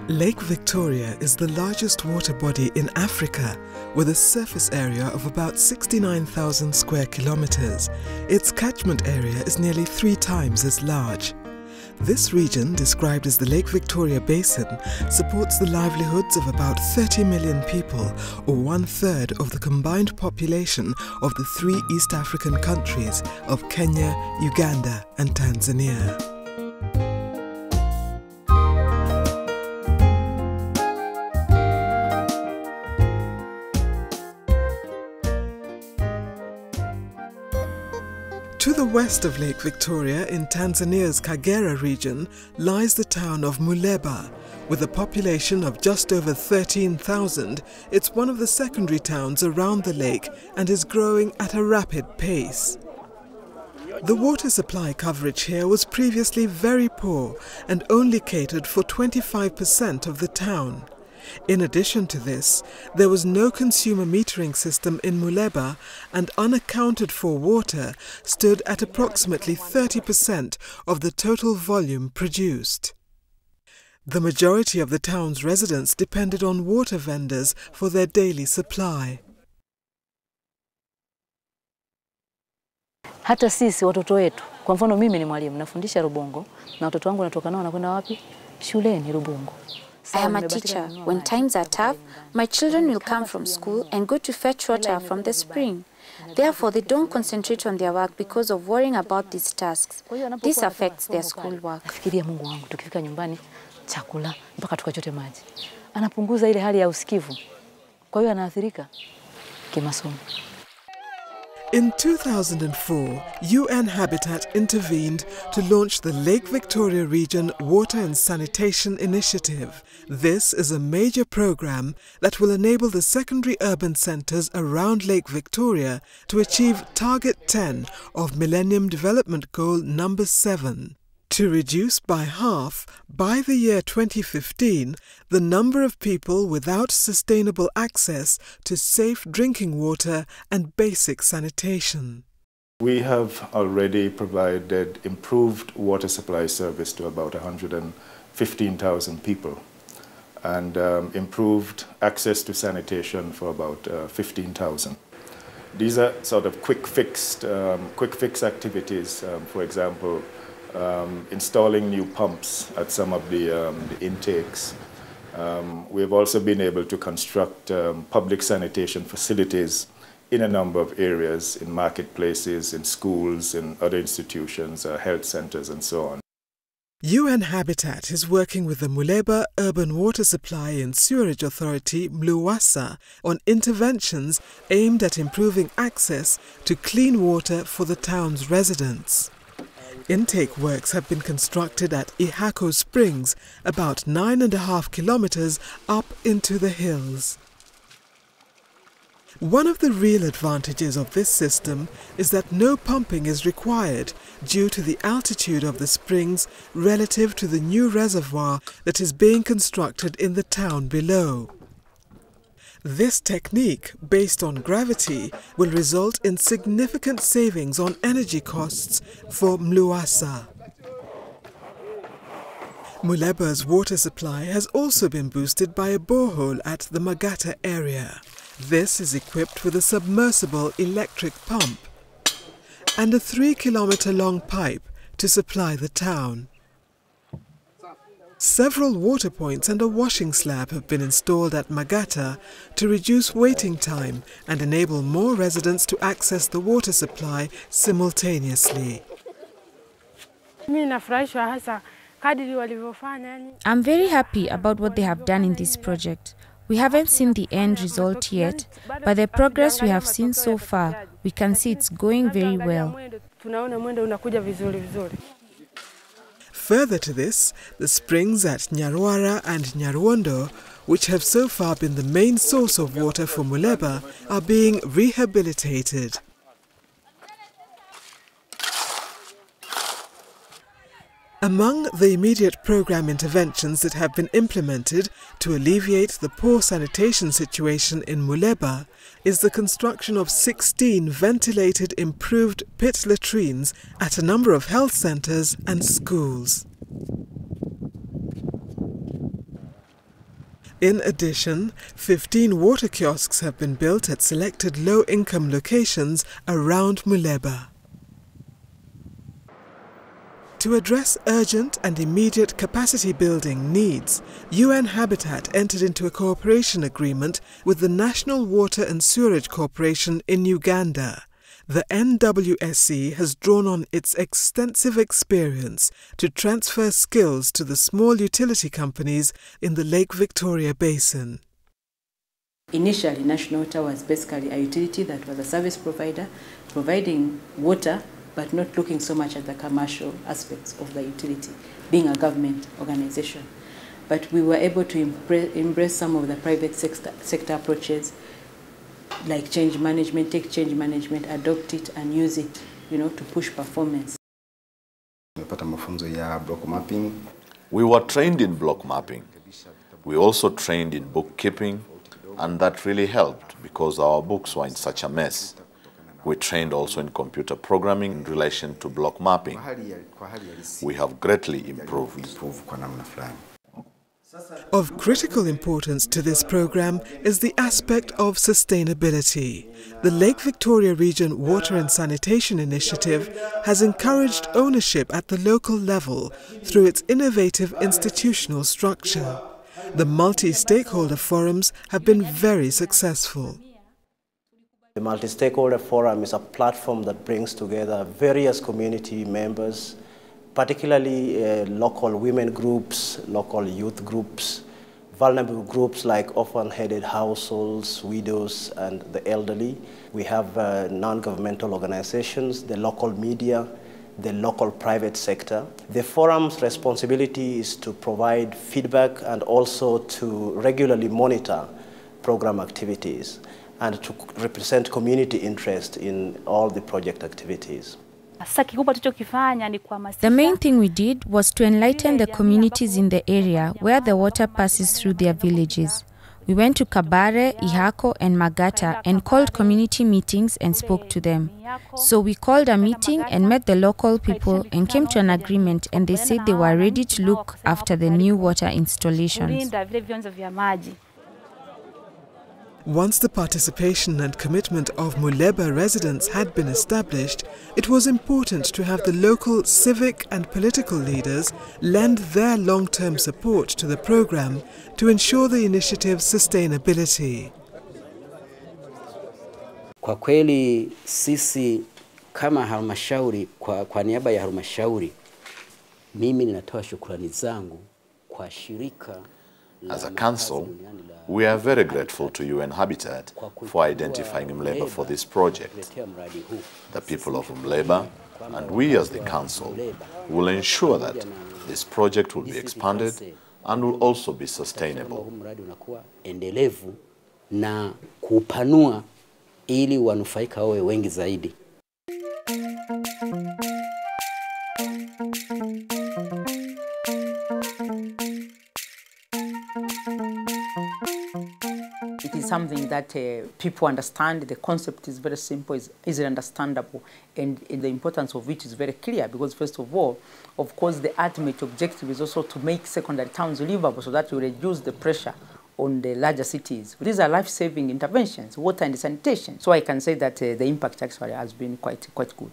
Lake Victoria is the largest water body in Africa with a surface area of about 69,000 square kilometers. Its catchment area is nearly 3 times as large. This region, described as the Lake Victoria Basin, supports the livelihoods of about 30 million people, or 1/3 of the combined population of the 3 East African countries of Kenya, Uganda and Tanzania. To the west of Lake Victoria, in Tanzania's Kagera region, lies the town of Muleba. With a population of just over 13,000, it's one of the secondary towns around the lake and is growing at a rapid pace. The water supply coverage here was previously very poor and only catered for 25% of the town. In addition to this, there was no consumer metering system in Muleba, and unaccounted for water stood at approximately 30% of the total volume produced. The majority of the town's residents depended on water vendors for their daily supply. Hata sisi watoto wetu, kwa mfano mimi ni mwalimu nafundisha Rubongo na watoto wangu natoka nao wanakwenda wapi? Shuleni Rubongo. I am a teacher. When times are tough, my children will come from school and go to fetch water from the spring. Therefore, they don't concentrate on their work because of worrying about these tasks. This affects their schoolwork. Fikiria Mungu wangu, tukifika nyumbani, chakula, mpaka tukachote maji. Anapunguza ile hali ya usikivu. Kwa hiyo anaathirika kimasomo. In 2004, UN Habitat intervened to launch the Lake Victoria Region Water and Sanitation Initiative. This is a major program that will enable the secondary urban centers around Lake Victoria to achieve Target 10 of Millennium Development Goal number 7. To reduce by half, by the year 2015, the number of people without sustainable access to safe drinking water and basic sanitation. We have already provided improved water supply service to about 115,000 people and improved access to sanitation for about 15,000. These are sort of quick fix activities, for example, installing new pumps at some of the intakes. We have also been able to construct public sanitation facilities in a number of areas, in marketplaces, in schools, in other institutions, health centers and so on. UN Habitat is working with the Muleba Urban Water Supply and Sewerage Authority, LVWATSAN, on interventions aimed at improving access to clean water for the town's residents. Intake works have been constructed at Ihako Springs, about 9.5 kilometers up into the hills. One of the real advantages of this system is that no pumping is required due to the altitude of the springs relative to the new reservoir that is being constructed in the town below. This technique, based on gravity, will result in significant savings on energy costs for LVWATSAN. Muleba's water supply has also been boosted by a borehole at the Magata area. This is equipped with a submersible electric pump and a 3-kilometer-long pipe to supply the town. Several water points and a washing slab have been installed at Magata to reduce waiting time and enable more residents to access the water supply simultaneously. I'm very happy about what they have done in this project. We haven't seen the end result yet, but the progress we have seen so far, we can see it's going very well. Further to this, the springs at Nyarwara and Nyarwondo, which have so far been the main source of water for Muleba, are being rehabilitated. Among the immediate program interventions that have been implemented to alleviate the poor sanitation situation in Muleba is the construction of 16 ventilated improved pit latrines at a number of health centers and schools. In addition, 15 water kiosks have been built at selected low-income locations around Muleba. To address urgent and immediate capacity building needs, UN Habitat entered into a cooperation agreement with the National Water and Sewerage Corporation in Uganda. The NWSC has drawn on its extensive experience to transfer skills to the small utility companies in the Lake Victoria Basin. Initially, National Water was basically a utility that was a service provider, providing water, but not looking so much at the commercial aspects of the utility, being a government organization. But we were able to embrace some of the private sector approaches, like change management, take change management, adopt it and use it, to push performance. We were trained in block mapping. We also trained in bookkeeping, and that really helped because our books were in such a mess. We trained also in computer programming in relation to block mapping. We have greatly improved. Of critical importance to this program is the aspect of sustainability. The Lake Victoria Region Water and Sanitation Initiative has encouraged ownership at the local level through its innovative institutional structure. The multi-stakeholder forums have been very successful. The multi-stakeholder forum is a platform that brings together various community members, particularly local women groups, local youth groups, vulnerable groups like orphan-headed households, widows, and the elderly. We have non-governmental organizations, the local media, the local private sector. The forum's responsibility is to provide feedback and also to regularly monitor program activities and to represent community interest in all the project activities. The main thing we did was to enlighten the communities in the area where the water passes through their villages. We went to Kabare, Ihako, and Magata and called community meetings and spoke to them. So we called a meeting and met the local people and came to an agreement, and they said they were ready to look after the new water installations. Once the participation and commitment of Muleba residents had been established, it was important to have the local civic and political leaders lend their long-term support to the program to ensure the initiative's sustainability. Kwa kweli sisi kama halmashauri, kwa niaba ya halmashauri, mimi ninatoa shukrani zangu kwa shirika. As a council, we are very grateful to UN Habitat for identifying Muleba for this project. The people of Muleba and we as the council will ensure that this project will be expanded and will also be sustainable. Na kupanua ili wanufaika wawe wengi zaidi. It is something that people understand. The concept is very simple, is easily understandable, and the importance of which is very clear because, first of all, of course, the ultimate objective is also to make secondary towns livable so that you reduce the pressure on the larger cities. These are life-saving interventions, water and sanitation. So I can say that the impact actually has been quite good.